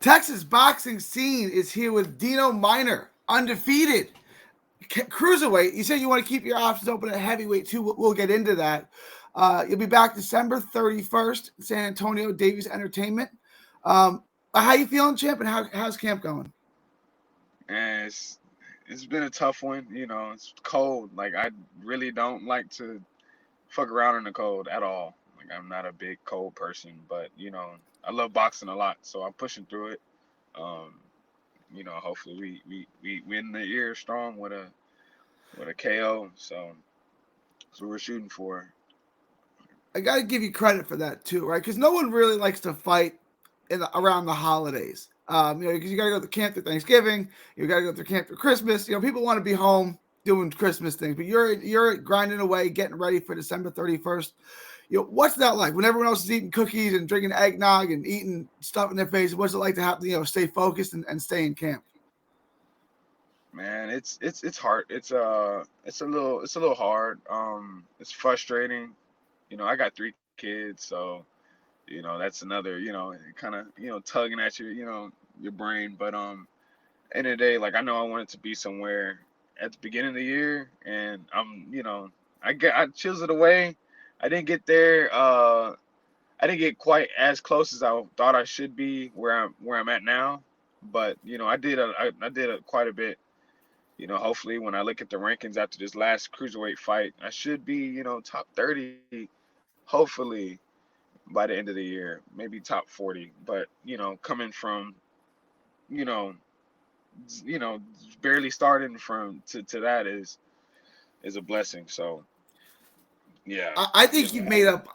Texas boxing scene is here with Dino Minor, undefeated. Cruiserweight, you said you want to keep your options open at heavyweight too. We'll get into that. You'll be back December 31st, San Antonio, Davies Entertainment. How you feeling, champ, and how's camp going? And it's been a tough one. It's cold. Like I really don't like to fuck around in the cold at all. Like I'm not a big cold person, but I love boxing a lot, so I'm pushing through it. Um, hopefully we win the year strong with a KO. So we're shooting for. I got to give you credit for that too, right? Because no one really likes to fight around the holidays. Because you got to go to camp through Thanksgiving, you got to go through camp through Christmas. People want to be home doing Christmas things, but you're grinding away, getting ready for December 31st. What's that like when everyone else is eating cookies and drinking eggnog and eating stuff in their face? What's it like to have to stay focused and stay in camp? Man, it's hard. It's a little hard. It's frustrating. I got three kids, so that's another, kind of, tugging at your brain. But end of the day, like I know I wanted to be somewhere at the beginning of the year, and I chiseled it away. I didn't get there. I didn't get quite as close as I thought I should be where I'm at now. But I did quite a bit. Hopefully when I look at the rankings after this last cruiserweight fight, I should be, top 30, hopefully by the end of the year, maybe top 40. But, coming from, you know, you know, barely starting from to that is a blessing. So yeah, I, I think you've made up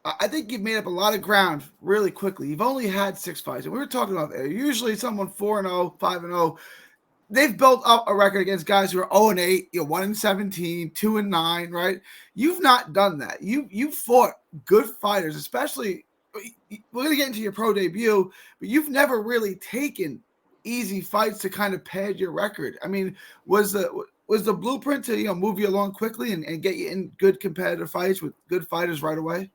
I think you've made up a lot of ground really quickly. You've only had 6 fights, and we were talking about that. Usually, someone 4-0, 5-0, they've built up a record against guys who are 0-8, 1-17, 2-9, right? You've not done that. You fought good fighters, especially. We're gonna get into your pro debut, but you've never really taken easy fights to kind of pad your record. I mean, was the blueprint to move you along quickly and get you in good competitive fights with good fighters right away?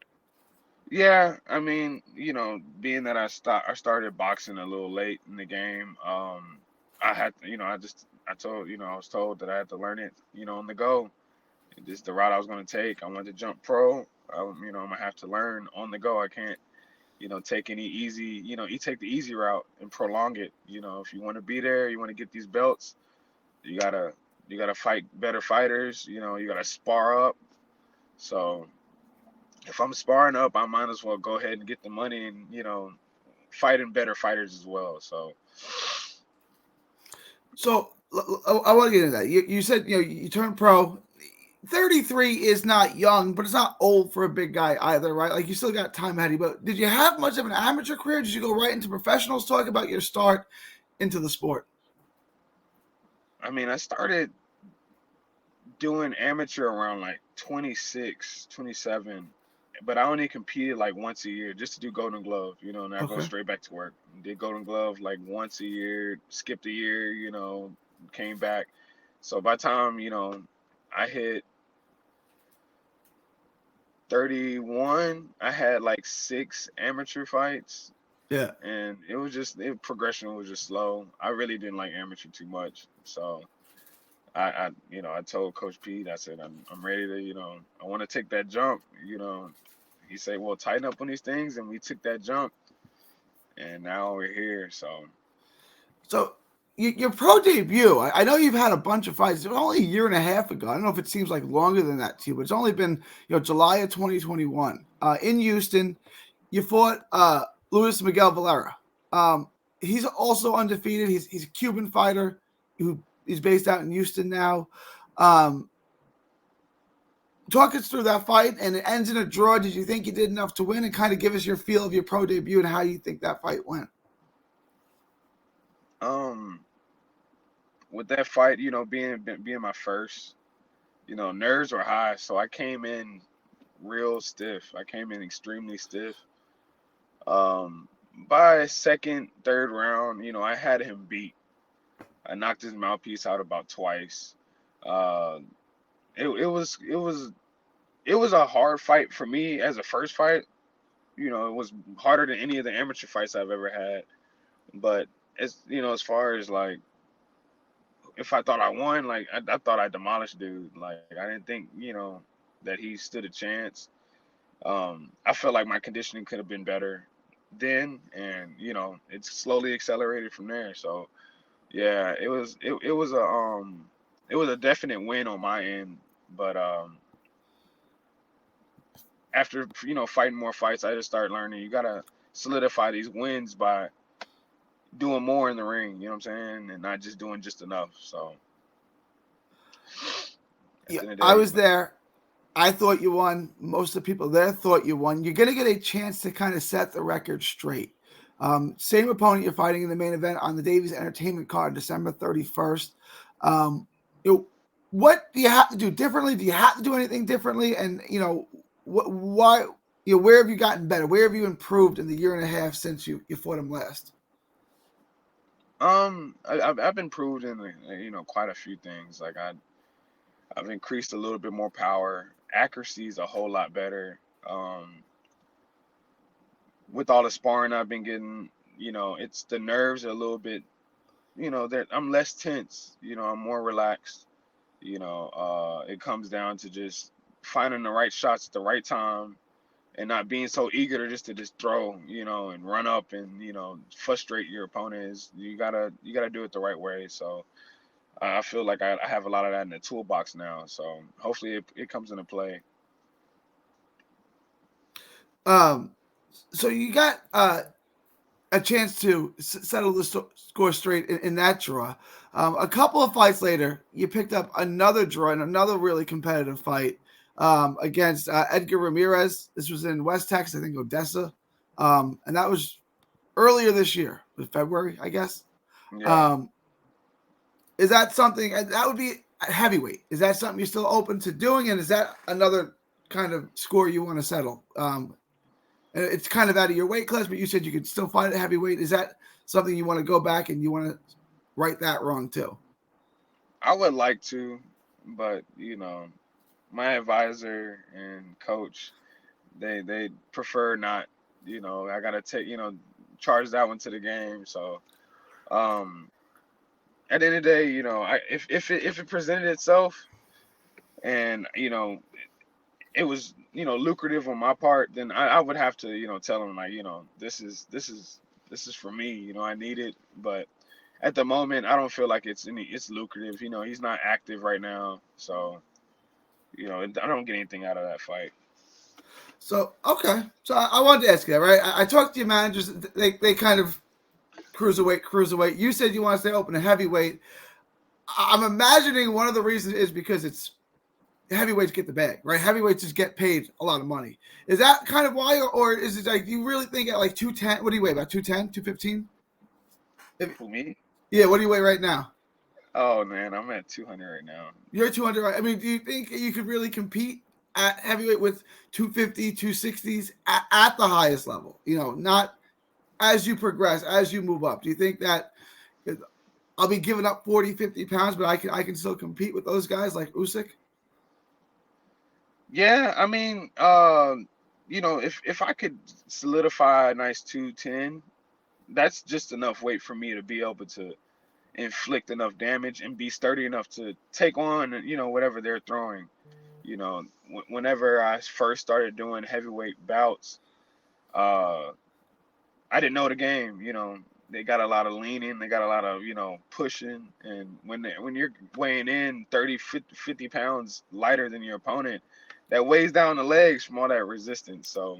yeah. I mean, being that I started boxing a little late in the game, I had to, I told I was told that I had to learn it, on the go. This is the route I was going to take. I wanted to jump pro. I'm gonna have to learn on the go. I can't, take any easy, you take the easy route and prolong it. If you want to be there, you want to get these belts, you gotta you gotta fight better fighters. You gotta spar up. So if I'm sparring up, I might as well go ahead and get the money and fighting better fighters as well. So So I want to get into that. You said you turned pro. 33 is not young, but it's not old for a big guy either, right? Like you still got time ahead of you. But did you have much of an amateur career? Did you go right into professionals? Talk about your start into the sport. I mean, I started doing amateur around like 26, 27, but I only competed like once a year just to do Golden Glove, and I go Okay. straight back to work. Did Golden Glove like once a year, skipped a year, came back. So by the time, I hit 31, I had like six amateur fights, Yeah. and progression was just slow. I really didn't like amateur too much. So I told Coach Pete, I said, I'm ready to, I want to take that jump. He said, well, tighten up on these things, and we took that jump, and now we're here. So So your pro debut, I know you've had a bunch of fights. It was only a year and a half ago. I don't know if it seems like longer than that to you, but it's only been July of 2021 in Houston. You fought Luis Miguel Valera. Um, he's also undefeated. He's a Cuban fighter who is based out in Houston now. Um, Talk us through that fight, and it ends in a draw. Did you think you did enough to win? And kind of give us your feel of your pro debut and how you think that fight went. um, with that fight, being my first, nerves were high, so I came in real stiff. I came in extremely stiff. Um, by second, third round, I had him beat. I knocked his mouthpiece out about twice. Uh, it was a hard fight for me as a first fight. It was harder than any of the amateur fights I've ever had. But as far as like if I thought I won, like I thought I demolished dude. Like I didn't think that he stood a chance. I felt like my conditioning could have been better then, and it's slowly accelerated from there. So yeah, it was a definite win on my end, but after fighting more fights, I just started learning you gotta solidify these wins by doing more in the ring. You know what I'm saying, and not just doing just enough. So at Yeah, the end of the I day, was there. I thought you won. Most of the people there thought you won. You're going to get a chance to kind of set the record straight. Same opponent you're fighting in the main event on the Davies Entertainment card, December 31st. Um, what do you have to do differently? Do you have to do anything differently? And why? Where have you gotten better? Where have you improved in the year and a half since you fought him last? I've improved in quite a few things. Like I've increased a little bit more power. Accuracy is a whole lot better. With all the sparring I've been getting, it's the nerves are a little bit, that I'm less tense. I'm more relaxed. It comes down to just finding the right shots at the right time and not being so eager to just throw, and run up and frustrate your opponents. You gotta do it the right way. So I feel like I have a lot of that in the toolbox now. So hopefully it comes into play. Um, so you got a chance to settle the score straight in that draw. A couple of fights later, you picked up another draw in another really competitive fight against Edgar Ramirez. This was in West Texas, I think Odessa, and that was earlier this year, February, I guess. Yeah. Um, is that something that would be heavyweight? Is that something you're still open to doing? And is that another kind of score you want to settle? It's kind of out of your weight class, but you said you could still fight at heavyweight. Is that something you want to go back and you want to right that wrong too? I would like to, but my advisor and coach, they prefer not. I gotta take charge that one to the game. So um, at the end of the day, if it presented itself and it was lucrative on my part, then I would have to tell him like this is for me. I need it, but at the moment I don't feel like it's lucrative. He's not active right now, so I don't get anything out of that fight. So okay, so I wanted to ask you that, right? I talked to your managers. They kind of cruiserweight. You said you want to stay open to heavyweight. I'm imagining one of the reasons is because it's heavyweights get the bag, right? Heavyweights just get paid a lot of money. Is that kind of why, or is it like you really think at like 210? What do you weigh? About 210, 215? For me, Yeah, what do you weigh right now? oh man, I'm at 200 right now. You're 200. Right? I mean, do you think you could really compete at heavyweight with 250, 260s at the highest level? Not as you progress, as you move up. Do you think that I'll be giving up 40, 50 pounds, but I can still compete with those guys like Usyk? Yeah, I mean, if I could solidify a nice 210, that's just enough weight for me to be able to inflict enough damage and be sturdy enough to take on whatever they're throwing. Whenever I first started doing heavyweight bouts, uh, I didn't know the game. They got a lot of leaning, they got a lot of pushing, and when you're weighing in 30, 50 pounds lighter than your opponent, that weighs down the legs from all that resistance. So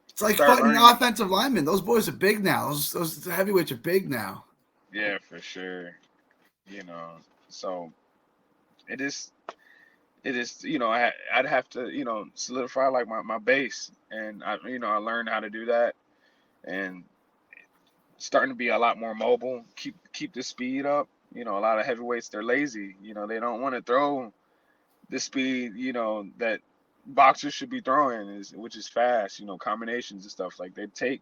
It's I like started fighting an learning. offensive lineman. Those boys are big now. Those heavyweights are big now. Yeah, for sure. So it is. It is. I'd have to solidify like my base, and I learned how to do that, and starting to be a lot more mobile. Keep the speed up. A lot of heavyweights they're lazy. They don't want to throw the speed. That boxers should be throwing which is fast. Combinations and stuff like they take.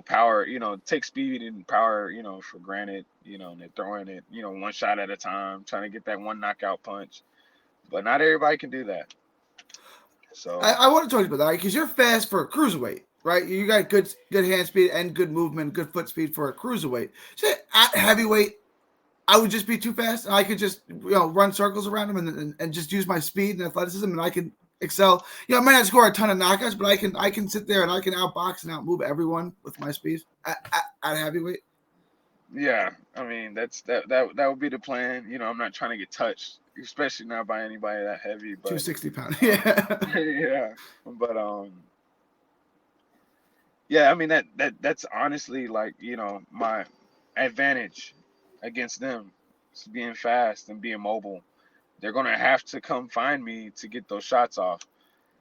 Power. Take speed and power. For granted. And they're throwing it. One shot at a time, trying to get that one knockout punch. But not everybody can do that. I, So I want to talk to you about that because you're fast for a cruiserweight. right? You got good hand speed and good movement, good foot speed for a cruiserweight. So at heavyweight, I would just be too fast, and I could just run circles around him and just use my speed and athleticism, and I can excel. I might not score a ton of knockouts, but I can sit there and I can outbox and outmove everyone with my speed at heavyweight. Yeah, I mean that would be the plan. I'm not trying to get touched, especially not by anybody that heavy. Two But 60 pound, um, yeah. yeah, but yeah. I mean that's honestly like my advantage against them, is being fast and being mobile. They're gonna have to come find me to get those shots off,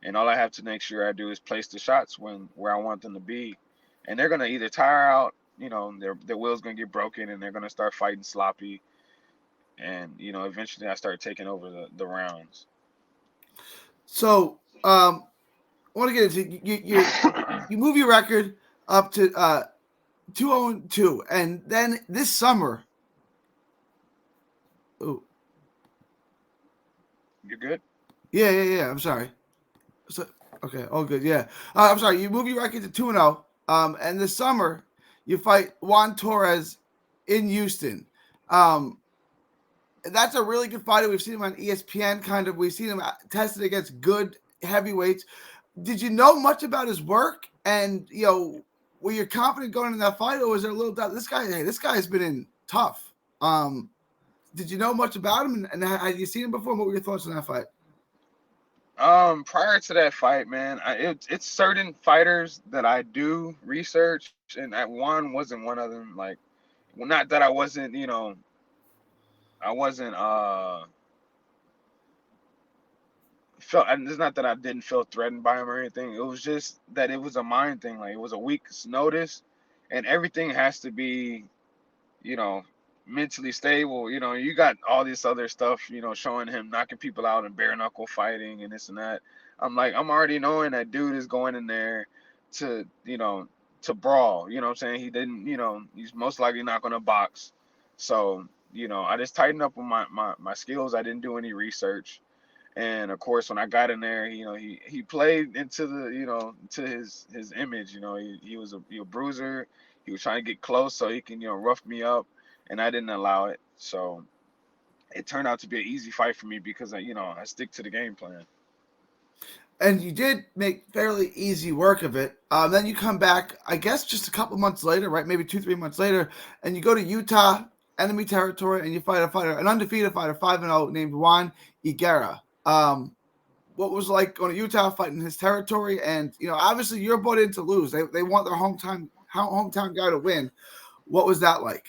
and all I have to make sure I do is place the shots where I want them to be, and they're gonna either tire out. Their will's gonna get broken, and they're gonna start fighting sloppy, and eventually I started taking over the rounds. So I want to get into you move your record up to 2-0-2, and then this summer. Oh, You're good. yeah. I'm sorry. So, okay, all good. Yeah, I'm sorry. You move your record to 2-0. And this summer you fight Juan Torres in Houston. Um, that's a really good fighter. We've seen him on ESPN. We've seen him tested against good heavyweights. Did you know much about his work? And were you confident going in that fight, or was there a little doubt? This guy's been in tough. Did you know much about him, and had you seen him before? What were your thoughts on that fight? Prior to that fight, man, it's certain fighters that I do research, and that one wasn't one of them. Like, well, not that I wasn't, I wasn't felt. And it's not that I didn't feel threatened by him or anything. It was just that it was a mind thing. Like, it was a week's notice, and everything has to be, you know, mentally stable. You got all this other stuff, showing him knocking people out and bare knuckle fighting and this and that. I'm like, I'm already knowing that dude is going in there to, to brawl. You know what I'm saying? He didn't, he's most likely not going to box. So, I just tightened up on my skills. I didn't do any research. And of course, when I got in there, he played into to his image. He was a bruiser. He was trying to get close so he can rough me up, and I didn't allow it. So it turned out to be an easy fight for me because I stick to the game plan. And you did make fairly easy work of it. Then you come back, I guess, just a couple months later, right? Maybe 2-3 months later, and you go to Utah, enemy territory, and you fight an undefeated fighter, 5-0, named Juan Higuera. What was it like going to Utah, fighting his territory? And obviously you're brought in to lose. They want their hometown guy to win. What was that like?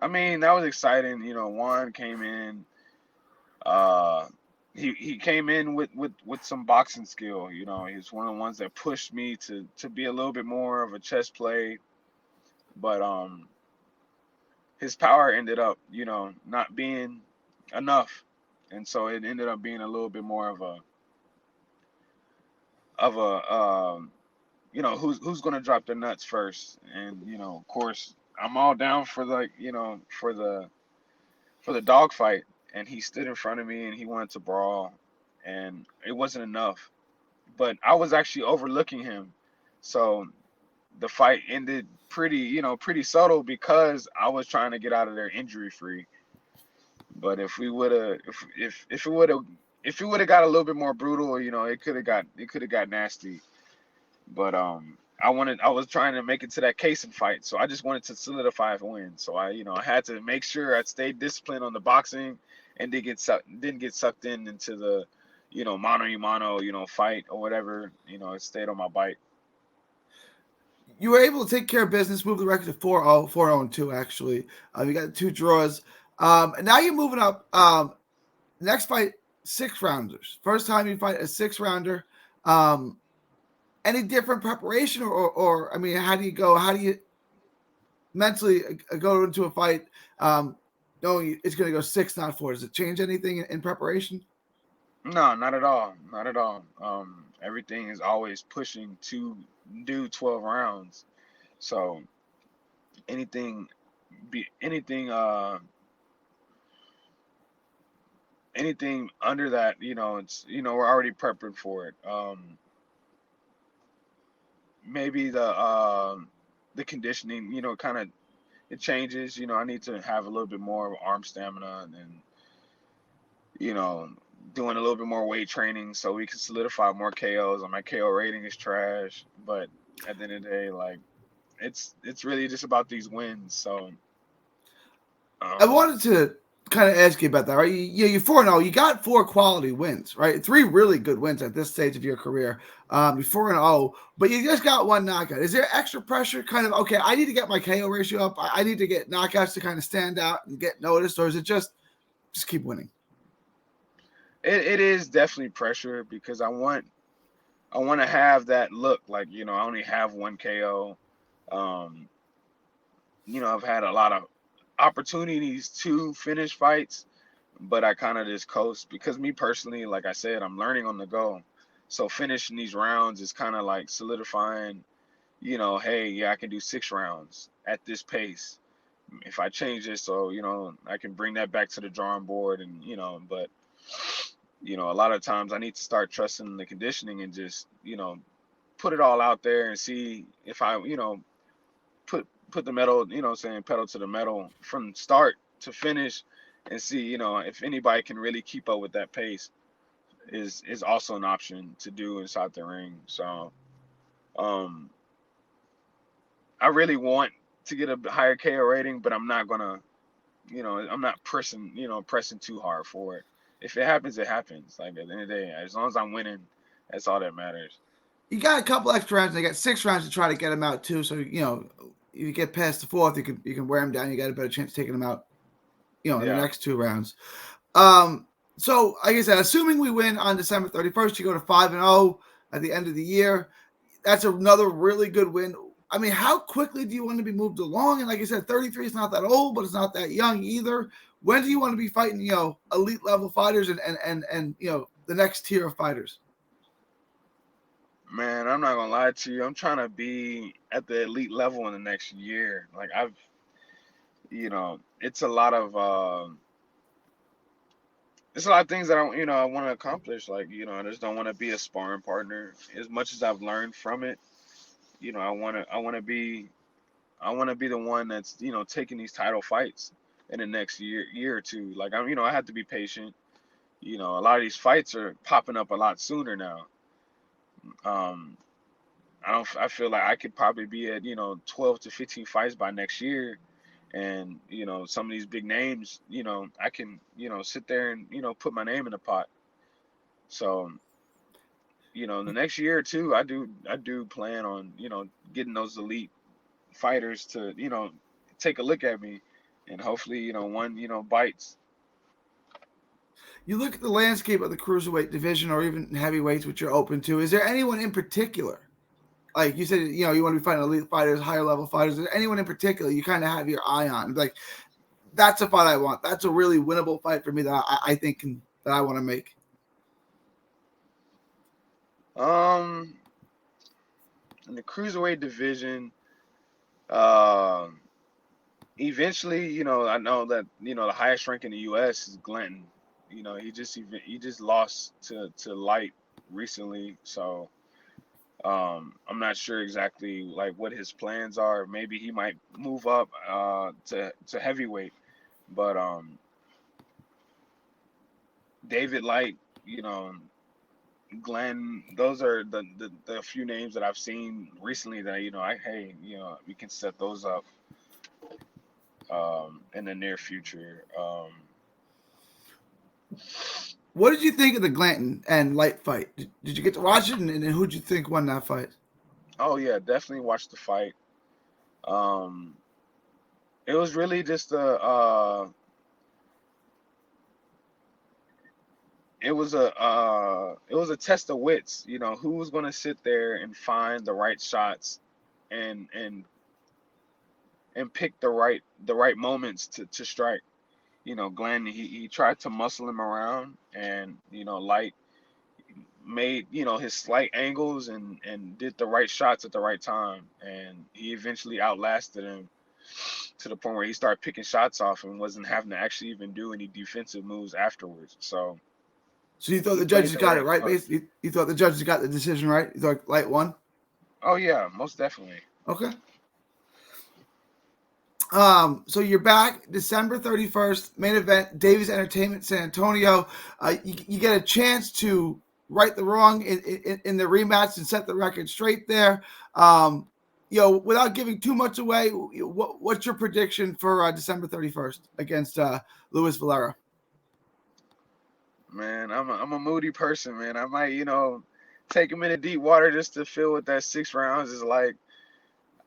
I mean, that was exciting. Juan came in. Uh, he came in with some boxing skill. He's one of the ones that pushed me to be a little bit more of a chess play, but his power ended up, not being enough, and so it ended up being a little bit more of a who's gonna drop the nuts first, and of course I'm all down for for the dog fight, and he stood in front of me and he wanted to brawl, and it wasn't enough, but I was actually overlooking him, so the fight ended pretty subtle because I was trying to get out of there injury free. But if we would have, if it would have got a little bit more brutal, it could have got nasty. But I was trying to make it to that Kaysen fight, so I just wanted to solidify a win. So I had to make sure I stayed disciplined on the boxing and didn't get sucked into the, mano y mano, fight or whatever. It stayed on my bike. You were able to take care of business, move the record to 4-0, 4-0-2, actually. You got 2 draws. And now you're moving up. Next fight, 6 rounders. First time you fight a 6 rounder. Any different preparation, or I mean, how do you go? How do you mentally go into a fight knowing it's going to go 6, not 4? Does it change anything in preparation? No, not at all. Not at all. Everything is always pushing to do 12 rounds. So anything be anything under that, it's we're already prepping for it. maybe the conditioning, kind of it changes. I need to have a little bit more arm stamina and you know doing a little bit more weight training so we can solidify more KOs. And my KO rating is trash, but at the end of the day, like it's really just about these wins. So I um, wanted to kind of ask you about that, right? You're 4-0. You got 4 quality wins, right? 3 really good wins at this stage of your career. You're 4-0, but you just got 1 knockout. Is there extra pressure? Kind of, okay, I need to get my KO ratio up. I need to get knockouts to kind of stand out and get noticed, or is it just keep winning? it is definitely pressure because I want to have that look like I only have one KO. Um, I've had a lot of opportunities to finish fights, but I kind of just coast because me personally, like I said, I'm learning on the go. So finishing these rounds is kind of like solidifying, hey, yeah, I can do 6 rounds at this pace. If I change this, so I can bring that back to the drawing board, and but a lot of times I need to start trusting the conditioning and just put it all out there and see if I put the metal, saying pedal to the metal from start to finish, and see, if anybody can really keep up with that pace is also an option to do inside the ring. So um, I really want to get a higher KO rating, but I'm not gonna, I'm not pressing too hard for it. If it happens, it happens. Like at the end of the day, as long as I'm winning, that's all that matters. You got a couple extra rounds. They got 6 rounds to try to get them out too. So if you get past the 4th, you can wear them down. You got a better chance of taking them out. In the Yeah. next 2 rounds. So like I said, assuming we win on December 31st, you go to 5-0 at the end of the year. That's another really good win. I mean, how quickly do you want to be moved along? And like I said, 33 is not that old, but it's not that young either. When do you want to be fighting, elite level fighters and the next tier of fighters? Man, I'm not gonna lie to you. I'm trying to be at the elite level in the next year. Like it's a lot of it's a lot of things that I want to accomplish. Like, I just don't want to be a sparring partner. As much as I've learned from it, I want to be the one that's taking these title fights in the next year or two. Like I have to be patient. A lot of these fights are popping up a lot sooner now. Um, I feel like I could probably be at 12 to 15 fights by next year, and some of these big names, I can sit there and put my name in the pot. So in the next year or two, I do plan on getting those elite fighters to take a look at me, and hopefully one bites. You look at the landscape of the cruiserweight division or even heavyweights, which you're open to. Is there anyone in particular? Like you said, you want to be fighting elite fighters, higher level fighters. Is there anyone in particular you kind of have your eye on? Like, that's a fight I want. That's a really winnable fight for me that I think that I want to make. Um, in the cruiserweight division, uh, eventually, I know that the highest rank in the U.S. is Glenton. He just lost to Light recently, so I'm not sure exactly like what his plans are. Maybe he might move up to heavyweight, but David Light, Glenn, those are the few names that I've seen recently that we can set those up in the near future. What did you think of the Glanton and Light fight? Did you get to watch it? And who did you think won that fight? Oh yeah, definitely watched the fight. Um, it was really just a test of wits. Who was gonna sit there and find the right shots and pick the right moments to strike. Glenn, he tried to muscle him around, and Light made his slight angles and did the right shots at the right time, and he eventually outlasted him to the point where he started picking shots off and wasn't having to actually even do any defensive moves afterwards. So So you thought he the played judges the got it right right? card. Basically, you thought the judges got the decision right? You thought Light won? Oh yeah, most definitely. Okay. So you're back December 31st, main event, Davies Entertainment, San Antonio. You get a chance to right the wrong in the rematch and set the record straight there. Without giving too much away, what's your prediction for December 31st against Luis Valera? Man, I'm a moody person, man. I might, take him in the deep water just to feel what that 6 rounds is like.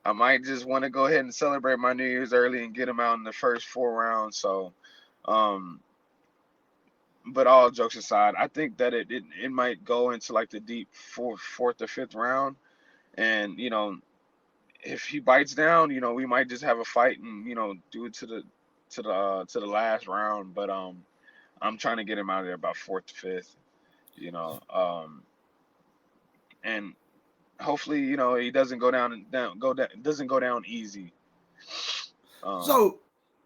I might just want to go ahead and celebrate my New Year's early and get him out in the first 4 rounds. So, um, but all jokes aside, I think that it might go into like the deep fourth or fifth round, and if he bites down, we might just have a fight and do it to the last round. But I'm trying to get him out of there about fourth to fifth, you know, and hopefully he doesn't go down doesn't go down easy. Um, So,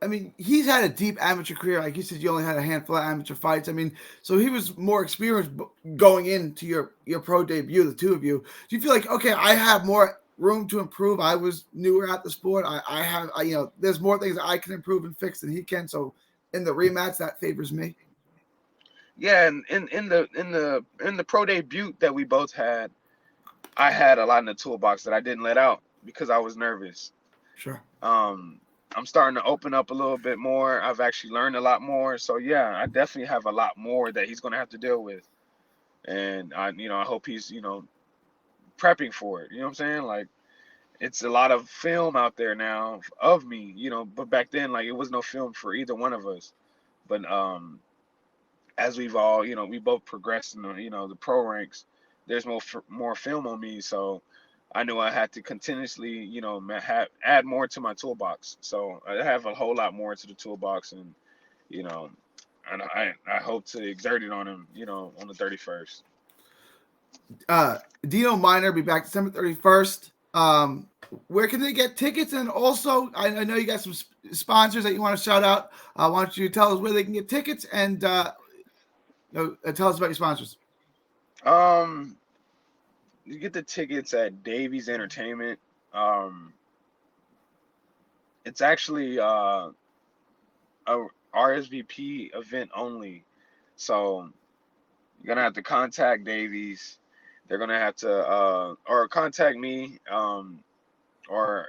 I mean, he's had a deep amateur career. Like you said, you only had a handful of amateur fights. I mean, so he was more experienced going into your pro debut, the two of you. Do you feel like, okay, I have more room to improve? I was newer at the sport. I have, there's more things that I can improve and fix than he can. So, in the rematch, that favors me. yeah, and in the pro debut that we both had, I had a lot in the toolbox that I didn't let out because I was nervous. Sure. Um, I'm starting to open up a little bit more. I've actually learned a lot more. So yeah, I definitely have a lot more that he's gonna have to deal with. And I hope he's, prepping for it. You know what I'm saying? Like it's a lot of film out there now of me, but back then like it was no film for either one of us. But as we've all, we both progressed in the pro ranks, there's more film on me, so I knew I had to continuously, add more to my toolbox. So I have a whole lot more to the toolbox, and you know, and I hope to exert it on him, on the 31st. Dino Minor be back December 31st. Where can they get tickets? And also, I know you got some sponsors that you want to shout out. Why don't you tell us where they can get tickets and tell us about your sponsors. Um, you get the tickets at Davies Entertainment. Um, it's actually a RSVP event only, so you're gonna have to contact Davies. They're gonna have to or contact me or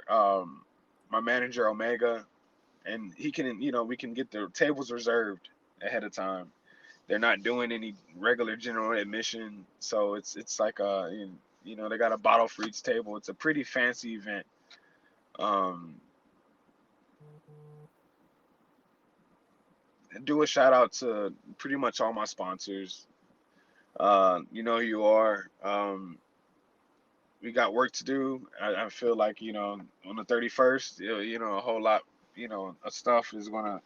my manager Omega, and he can we can get the tables reserved ahead of time. They're not doing any regular general admission, so it's like they got a bottle for each table. It's a pretty fancy event. Um, do a shout out to pretty much all my sponsors. You know who you are. We got work to do. I feel like on the 31st, a whole lot of stuff is gonna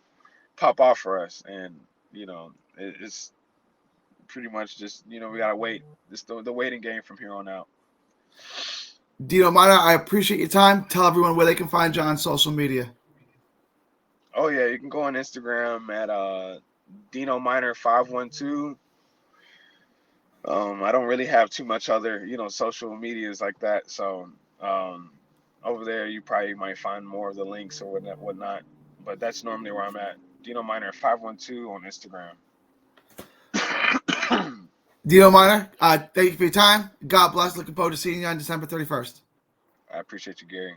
pop off for us, and it's pretty much just we gotta wait. It's the waiting game from here on out. Dino Minor, I appreciate your time. Tell everyone where they can find you on social media. Oh yeah, you can go on Instagram at Dino Minor 512. I don't really have too much other social medias like that, so um, over there you probably might find more of the links or whatnot. But that's normally where I'm at. Dino Minor 512 on Instagram. Dino Minor, thank you for your time. God bless. Looking forward to seeing you on December 31st. I appreciate you, Gary.